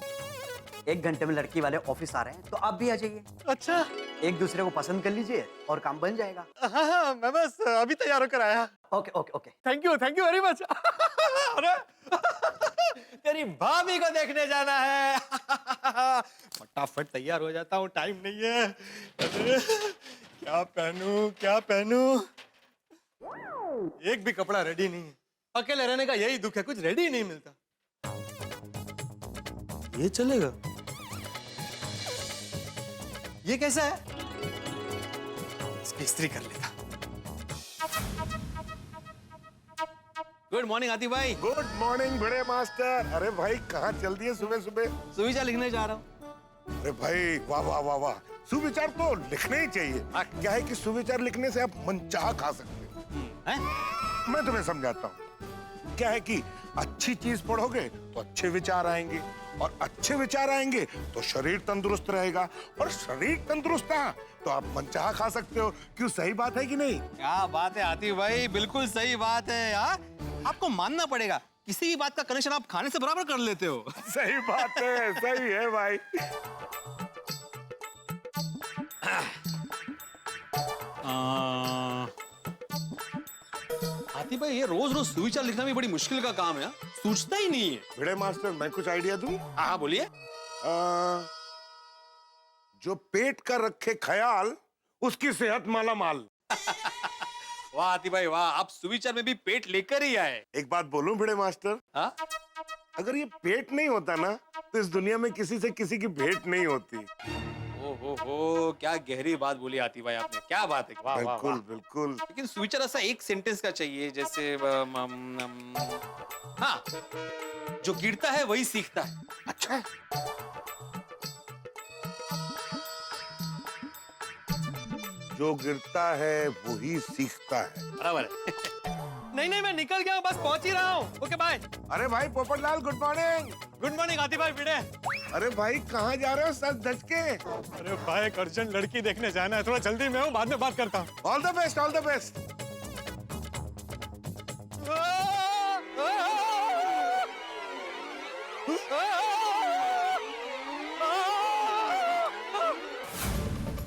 Speaker 14: 1 घंटे में लड़की वाले ऑफिस आ रहे हैं, तो आप भी आ जाइए।
Speaker 6: अच्छा
Speaker 14: एक दूसरे को पसंद कर लीजिए और काम बन जाएगा।
Speaker 6: हाँ मैं बस अभी तैयार होकर आया।
Speaker 14: Okay okay okay
Speaker 6: thank you very much. अरे तेरी भाभी को देखने जाना है। फटाफट तैयार हो जाता हूँ, टाइम नहीं है। अरे क्या पहनूं? एक भी कपड़ा रेडी नहीं है। अकेले रहने का यही दुख है, कुछ रेडी नहीं मिलता। ये चलेगा? ये कैसा है? इसकी इस्त्री कर लेगा। गुड मॉर्निंग आती भाई।
Speaker 15: गुड मॉर्निंग बड़े मास्टर। अरे भाई कहाँ चल दिए सुबह सुबह?
Speaker 6: सुविचार लिखने जा रहा हूँ।
Speaker 15: अरे भाई वाह वाह वाह वाह, सुविचार तो लिखने ही चाहिए। क्या है कि सुविचार लिखने से आप मनचाहा खा सकते हो। मैं तुम्हें समझाता हूँ। क्या है कि अच्छी चीज पढ़ोगे तो अच्छे विचार आएंगे, और अच्छे विचार आएंगे तो शरीर तंदुरुस्त रहेगा, और शरीर तंदुरुस्त रहा तो आप मनचाहा खा सकते हो। क्यों, सही बात है कि नहीं?
Speaker 6: क्या बात है आती भाई, बिल्कुल सही बात है यार। आपको मानना पड़ेगा, किसी भी बात का कनेक्शन आप खाने से बराबर कर लेते हो।
Speaker 15: सही बात है, सही है भाई।
Speaker 10: हाथी भाई ये रोज रोज सुविचार लिखना भी बड़ी मुश्किल का काम है। सूझता ही नहीं है।
Speaker 15: भिड़े मास्टर, मैं कुछ आइडिया दूं?
Speaker 10: हाँ बोलिए।
Speaker 15: जो पेट का रखे ख्याल उसकी सेहत माला माल।
Speaker 10: वाह हाथी भाई वाह, आप सुविचार में भी पेट लेकर ही आए।
Speaker 15: एक बात बोलूं भिड़े मास्टर?
Speaker 10: हाँ?
Speaker 15: अगर ये पेट नहीं होता ना तो इस दुनिया में किसी से किसी की भेंट नहीं होती।
Speaker 10: हो क्या गहरी बात बोली हाथी भाई आपने, क्या बात है। वाह वाह
Speaker 15: बिल्कुल
Speaker 10: वाह।
Speaker 15: बिल्कुल।
Speaker 10: लेकिन सुविचार ऐसा एक सेंटेंस का चाहिए जैसे हाँ, जो गिरता है वही सीखता है।
Speaker 15: अच्छा, जो गिरता है वही सीखता है।
Speaker 10: बराबर है। नहीं मैं निकल गया हूँ, बस पहुंच ही रहा हूँ। Okay bye.
Speaker 15: अरे भाई Popatlal, good morning.
Speaker 10: Good morning Hathi भाई भिड़े।
Speaker 15: अरे भाई कहाँ जा रहे हो सच धज के?
Speaker 5: अरे भाई एक अर्जेंट लड़की देखने जाना है, थोड़ा जल्दी में हूँ, बाद में बात करता हूँ।
Speaker 15: All the best, all the best.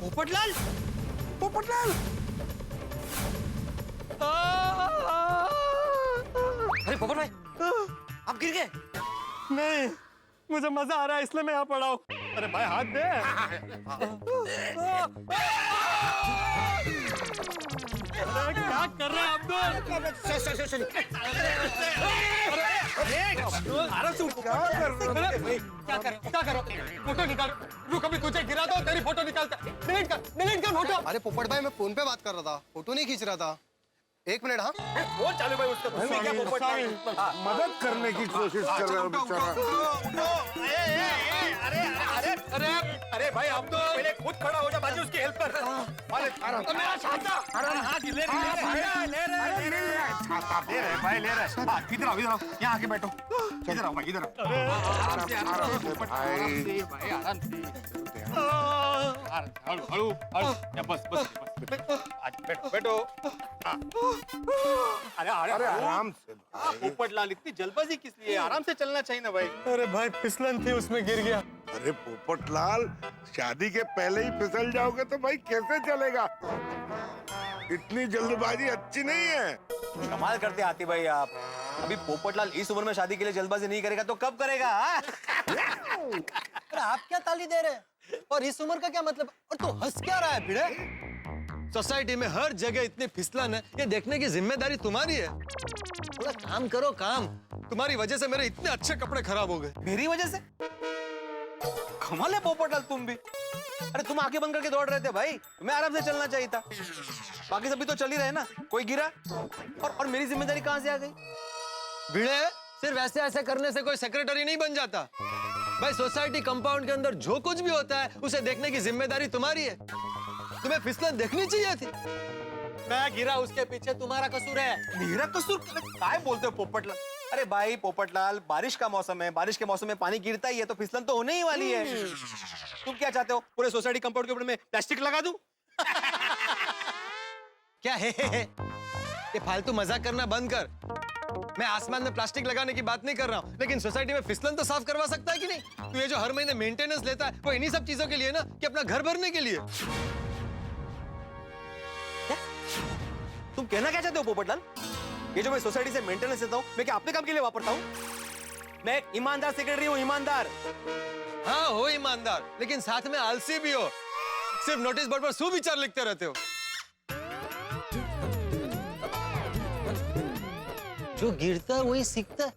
Speaker 10: Popatlal,
Speaker 15: Popatlal,
Speaker 10: अरे पोपट भाई आप गिर गए?
Speaker 5: नहीं, मुझे मजा आ रहा है इसलिए मैं यहाँ पड़ा हूँ। अरे भाई हाथ दे। अरे क्या कर रहे हैं आप दोनों?
Speaker 10: आराम से उठो।
Speaker 5: क्या करो? फोटो निकाल। रुक अभी तुझे गिरा दो, तेरी फोटो निकालता। डिलीट कर फोटो।
Speaker 16: अरे पोपट भाई मैं फोन पे बात कर रहा था, फोटो नहीं खींच रहा था। एक मिनट। हाँ
Speaker 10: वो चालू भाई उसका क्या पोपट भाई
Speaker 15: मदद करने की कोशिश कर रहे हो बेचारा।
Speaker 10: अरे भाई आप तो पहले खुद खड़ा हो जा, बाजू उसकी हेल्प कर। अरे मेरा छाता। हाँ ले रहे भाई ले रहे। हाँ इधर आओ यहाँ आके बैठो। इधर आओ भाई इधर आओ। आराम से भाई आराम से। हळू बस बैठो। अरे
Speaker 15: आराम से भाई।
Speaker 10: पोपटलाल इतनी जल्दबाजी किस लिए? आराम से चलना चाहिए ना भाई।
Speaker 5: अरे भाई फिसलन थी उसमें गिर गया।
Speaker 15: अरे पोपटलाल, शादी के पहले ही फिसल जाओगे तो भाई कैसे चलेगा? इतनी जल्दबाजी अच्छी नहीं है।
Speaker 10: कमाल करते हाथी भाई आप। अभी पोपटलाल इस उम्र में शादी के लिए जल्दबाजी नहीं करेगा तो कब करेगा?
Speaker 6: अरे आप क्या ताली दे रहे हैं? और इस उम्र का क्या मतलब? और तू हंस क्या रहा है भिड़े? सोसाइटी में हर जगह इतनी फिसलन है, ये देखने की जिम्मेदारी तुम्हारी है। थोड़ा काम करो काम। तुम्हारी वजह से मेरे इतने अच्छे कपड़े खराब हो गए।
Speaker 10: मेरी वजह से? कमाल है पोपटलाल तुम भी। अरे तुम आंखें बंद करके दौड़ रहे थे भाई, मैं आराम से चलना चाहिए था। बाकी सभी तो चल ही रहे ना, कोई गिरा और मेरी जिम्मेदारी कहां से आ गई?
Speaker 6: भिड़े सिर्फ ऐसे करने से कोई सेक्रेटरी नहीं बन जाता भाई। सोसाइटी कंपाउंड के अंदर जो कुछ भी होता है उसे देखने की जिम्मेदारी तुम्हारी है। तुम्हें फिसलन देखनी चाहिए थी। मैं गिरा उसके पीछे तुम्हारा कसूर है।
Speaker 10: मेरा कसूर? क्या बोलते हो पोपटलाल? अरे भाई पोपटलाल, बारिश का मौसम है, बारिश के मौसम में पानी गिरता ही है तो फिसलन तो होने ही वाली है। तुम क्या चाहते हो, पूरे सोसाइटी कंपाउंड के ऊपर में प्लास्टिक लगा दूं?
Speaker 6: क्या है? ये फालतू मजाक करना बंद कर। मैं आसमान में प्लास्टिक लगाने की बात नहीं कर रहा हूँ, लेकिन सोसाइटी में फिसलन तो साफ करवा सकता है कि नहीं? तो ये जो हर महीने मेंटेनेंस लेता है वो इन्हीं सब चीजों के लिए ना, कि अपना घर भरने के लिए।
Speaker 10: तुम कहना क्या चाहते हो पोपटलाल? ये जो मैं सोसाइटी से मेंटेनेंस लेता हूँ, मैं क्या अपने काम के लिए वापरता हूँ? मैं एक ईमानदार सेक्रेटरी हूँ, ईमानदार।
Speaker 6: हाँ हो ईमानदार, लेकिन साथ में आलसी भी हो। सिर्फ नोटिस बोर्ड पर सुविचार लिखते रहते हो। जो गिरता है वही सीखता है।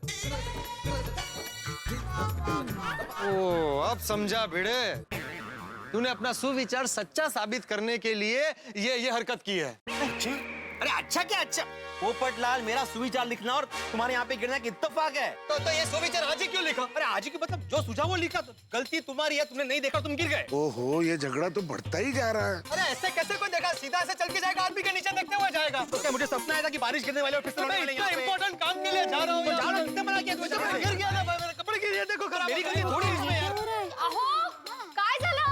Speaker 6: ओ अब समझा भिड़े। तूने अपना सुविचार सच्चा साबित करने के लिए ये हरकत की है।
Speaker 10: अरे अच्छा क्या अच्छा? पोपटलाल, मेरा सुविचार लिखना और तुम्हारे यहाँ पे गिरना एक इत्तेफाक है।
Speaker 6: तो ये सुविचार आज ही क्यों लिखा?
Speaker 10: अरे आज ही मतलब जो सुझाव वो लिखा, तो गलती तुम्हारी है, तुमने नहीं देखा, तुम गिर गए।
Speaker 15: ओहो, ये झगड़ा तो बढ़ता ही जा रहा है।
Speaker 6: अरे ऐसे कैसे कोई देखा? सीधा ऐसे चल के जाएगा, आदमी के नीचे देखते हुए जाएगा।
Speaker 10: तो क्या मुझे सपना आया था कि बारिश गिरने वाली और फिसल होने वाली?
Speaker 6: इतना इंपॉर्टेंट काम के लिए जा रहा हूँ।
Speaker 10: कितने मना किया तुझे?
Speaker 6: गिर गया ना भाई, मेरे कपड़े गिर गए, देखो खराब।
Speaker 10: मेरी गलती थोड़ी इसमें यार।
Speaker 7: अहो काय झालं?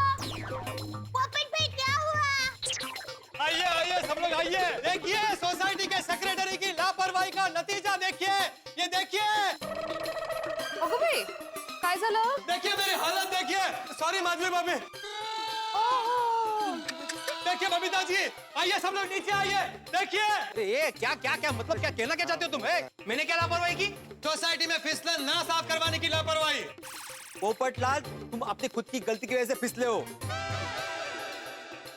Speaker 7: पोपट भाई क्या हुआ?
Speaker 6: आइए सब लोग आइए। देखिए सोसाइटी के सेक्रेटरी की लापरवाही का नतीजा देखिए। ये देखिए।
Speaker 11: अगं बाई काय झालं?
Speaker 6: देखिए मेरी हालत देखिए। सॉरी माधवी भाभी।
Speaker 16: देखिए बबीता जी, आइए सब लोग नीचे आइए, देखिए।
Speaker 13: ये क्या क्या क्या मतलब क्या कहना क्या चाहते हो तुम? मैंने क्या लापरवाही की?
Speaker 16: सोसाइटी में फिसलन ना साफ करवाने की लापरवाही।
Speaker 10: पोपटलाल, तुम अपनी खुद की गलती की वजह से फिसले हो।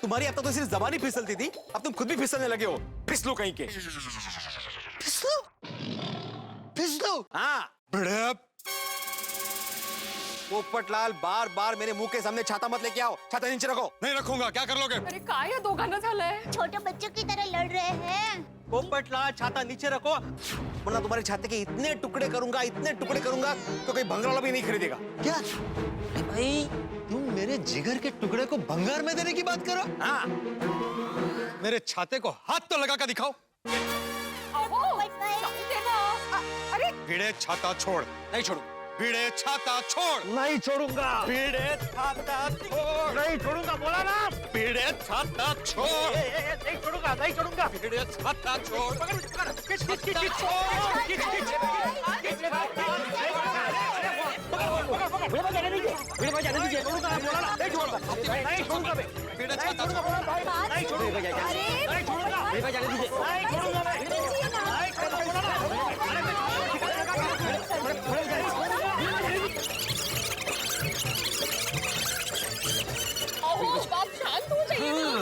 Speaker 10: तुम्हारी अब तक तो सिर्फ जबान ही फिसलती थी, अब तुम खुद भी फिसलने लगे हो। फिसलो कहीं के।
Speaker 16: फिसलो?
Speaker 10: हाँ। पोपटलाल, बार बार मेरे मुंह के सामने छाता मत लेके आओ। छाता नीचे रखो।
Speaker 16: नहीं रखूंगा, क्या कर लोगे?
Speaker 11: अरे काय या दोघांना झालंय?
Speaker 7: छोटे बच्चों की तरह लड़ रहे हैं।
Speaker 10: पोपटलाल, छाता नीचे रखो, वरना तुम्हारे छाते के इतने टुकड़े करूंगा तो कोई भंगार वाला भी नहीं खरीदेगा।
Speaker 16: क्या भाई, तुम मेरे जिगर के टुकड़े को भंगार में देने की बात करो?
Speaker 10: हाँ।
Speaker 16: मेरे छाते को हाथ तो लगा कर दिखाओ।
Speaker 11: अरे
Speaker 16: भिड़े छाता छोड़।
Speaker 10: नहीं छोड़ू।
Speaker 16: भिड़े छाता छोड़।
Speaker 10: नहीं छोड़ूंगा।
Speaker 16: भिड़े छाता छोड़।
Speaker 10: नहीं छोड़ूंगा, बोला ना।
Speaker 16: भिड़े छाता छोड़।
Speaker 10: नहीं छोड़ूंगा, नहीं छोड़ूंगा।
Speaker 16: भिड़े छाता छोड़।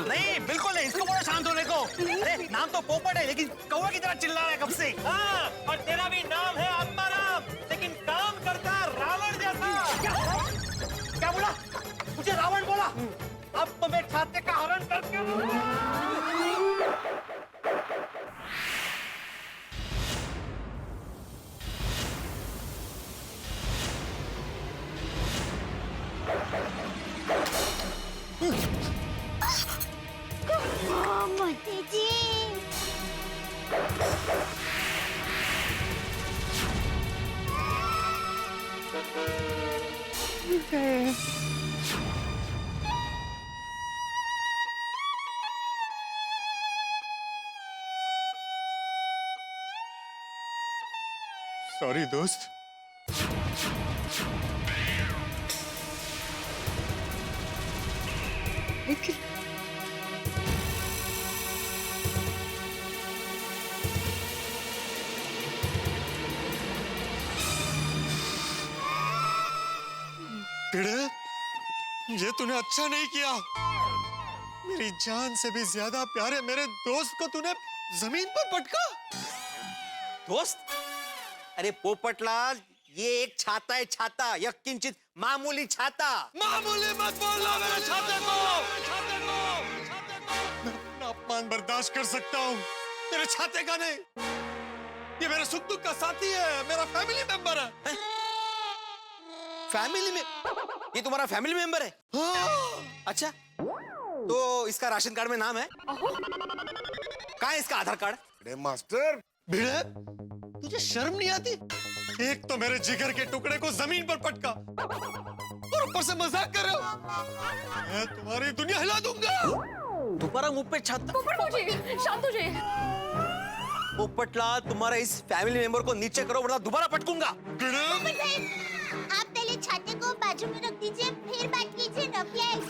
Speaker 10: नहीं, बिल्कुल नहीं। इसको बोलो शांत होने को। अरे नाम तो पोपट है, लेकिन कौवा की तरह चिल्ला रहा है कब से।
Speaker 5: हाँ, और तेरा भी नाम है अम्बाराम, लेकिन काम करता है रावण जैसा।
Speaker 10: क्या बोला? मुझे रावण बोला?
Speaker 5: अब तो मैं छाते का हरण करके
Speaker 7: मोती जी।
Speaker 16: सॉरी दोस्त। भिड़े, ये तूने अच्छा नहीं किया। मेरी जान से भी ज्यादा प्यारे मेरे दोस्त को तूने जमीन पर पटका।
Speaker 10: दोस्त? अरे पोपटलाल, ये एक छाता है, छाता। यह किंचित मामूली छाता।
Speaker 16: मामूली मत बोलना मेरे छाते को। मैं अपना अपमान बर्दाश्त कर सकता हूँ, मेरे छाते का नहीं। ये मेरे सुख दुख का साथी है, मेरा फैमिली मेंबर है।
Speaker 10: फैमिली में? ये तुम्हारा फैमिली मेंबर है?
Speaker 16: हाँ।
Speaker 10: अच्छा, तो इसका राशन कार्ड में नाम है? कहाँ है इसका आधार कार्ड?
Speaker 15: अरे मास्टर,
Speaker 16: भिड़े, तुझे शर्म नहीं आती? एक तो मेरे जिगर के टुकड़े को जमीन पर पटका और ऊपर से मजाक कर रहे हो। मैं तुम्हारी दुनिया हिला दूंगा।
Speaker 10: तुम्हारा मुंह पे छाता।
Speaker 11: शांत हो जाइए।
Speaker 10: पोपटलाल, तुम्हारा इस फैमिली मेंबर को नीचे करो, वरना दोबारा पटकूंगा।
Speaker 7: आप पहले छाते को बाजू में रख दीजिए, फिर बात कीजिए ना प्लीज।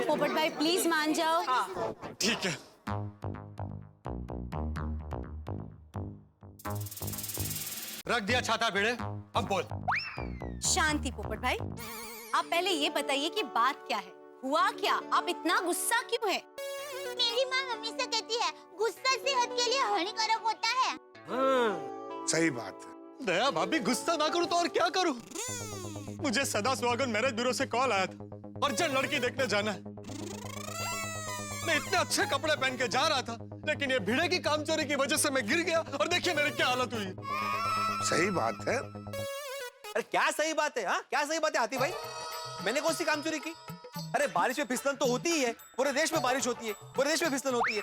Speaker 12: पोपट भाई प्लीज मान जाओ।
Speaker 16: ठीक है। रख दिया छाता भिड़े, अब बोल।
Speaker 12: शांति पोपट भाई, आप पहले ये बताइए कि बात क्या है, हुआ क्या, आप इतना गुस्सा क्यों है?
Speaker 7: मेरी माँ हमेशा कहती है गुस्सा सेहत के लिए हानिकारक होता है।
Speaker 15: सही बात है।
Speaker 16: दया भाभी, गुस्सा ना करूं तो और क्या करूं? मुझे सदा सुहागन मैरिज ब्यूरो से कॉल आया था, अर्जेंट लड़की देखने जाना है। मैं इतने अच्छे कपड़े पहन के जा रहा था, लेकिन ये भिड़े की कामचोरी की वजह से मैं गिर गया और देखिए मेरी क्या हालत हुई।
Speaker 15: सही बात है।
Speaker 10: अरे क्या सही बात है? हाँ, क्या सही बात है हाथी भाई? मैंने कौन सी कामचोरी की? अरे बारिश में फिसलन तो होती ही है, पूरे देश में बारिश होती है, पूरे देश में फिसलन होती है,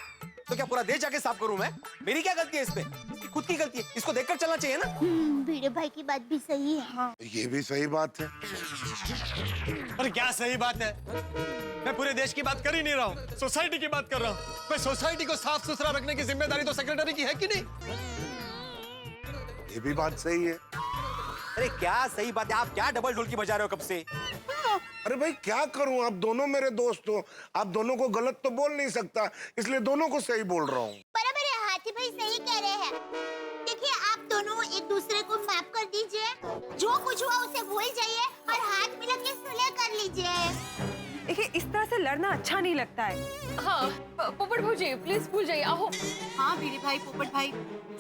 Speaker 10: तो क्या पूरा देश जाके साफ करूं मैं? मेरी क्या गलती है इसमें? इसकी खुद की गलती है, इसको देखकर चलना चाहिए ना।
Speaker 7: भिड़े भाई की बात भी सही है। हाँ।
Speaker 15: ये भी सही बात है।
Speaker 16: अरे क्या सही बात है? मैं पूरे देश की बात कर ही नहीं रहा हूँ, सोसाइटी की बात कर रहा हूँ। मैं सोसाइटी को साफ सुथरा रखने की जिम्मेदारी तो सेक्रेटरी की है कि नहीं?
Speaker 15: ये भी बात सही है।
Speaker 10: अरे क्या सही बात है? आप क्या डबल ढोल की बजा रहे हो कब से?
Speaker 15: अरे भाई क्या करूं, आप दोनों मेरे दोस्त हो, आप दोनों को गलत तो बोल नहीं सकता, इसलिए दोनों को सही बोल रहा हूँ।
Speaker 7: बराबर है, हाथी भाई सही कह रहे हैं। देखिए आप दोनों एक दूसरे को माफ कर दीजिए, जो कुछ हुआ उसे भूल जाइए और हाथ मिला के सुलह कर लीजिए।
Speaker 11: देखिए इस तरह से लड़ना अच्छा नहीं लगता है।
Speaker 17: हाँ पोपट भौजी प्लीज भूल जाइए। आओ।
Speaker 4: हाँ भिड़े भाई, पोपट भाई,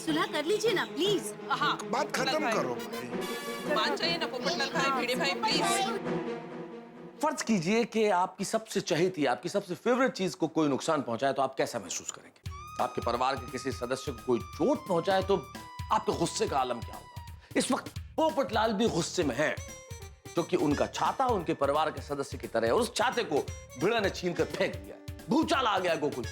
Speaker 4: सुलह कर लीजिए ना प्लीज।
Speaker 17: हाँ
Speaker 15: बात खत्म करो।
Speaker 17: मान जाइए ना पोपटलाल भाई, भिड़े भाई प्लीज।
Speaker 10: फर्ज कीजिए कि आपकी सबसे चहेती, आपकी सबसे फेवरेट चीज को कोई नुकसान पहुंचाए तो आप कैसा महसूस करेंगे? आपके परिवार के किसी सदस्य को कोई चोट पहुंचाए तो आपके गुस्से का आलम क्या होगा? इस वक्त पोपटलाल भी गुस्से में है, क्योंकि उनका छाता उनके परिवार के सदस्य की तरह है और उस छाते को भिड़ा ने छीन कर फेंक दिया है। भूचाल आ गया गोकुल।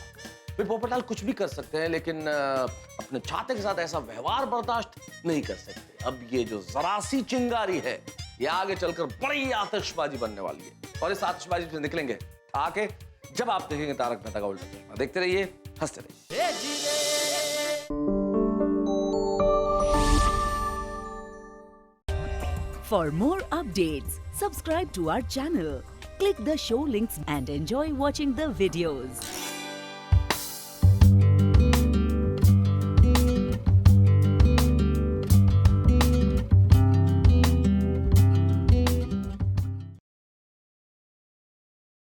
Speaker 10: फिर पोपटलाल कुछ भी कर सकते हैं, लेकिन अपने छाते के साथ ऐसा व्यवहार बर्दाश्त नहीं कर सकते। अब ये जो जरा सी चिंगारी है, ये आगे चलकर बड़ी आतिशबाजी बनने वाली है, और इस आतिशबाजी से निकलेंगे आके जब आप देखेंगे तारक मेहता का उल्टा चश्मा। देखते रहिए, हंसते रहिए।
Speaker 18: For more updates, subscribe to our channel, click the show links and enjoy watching the videos.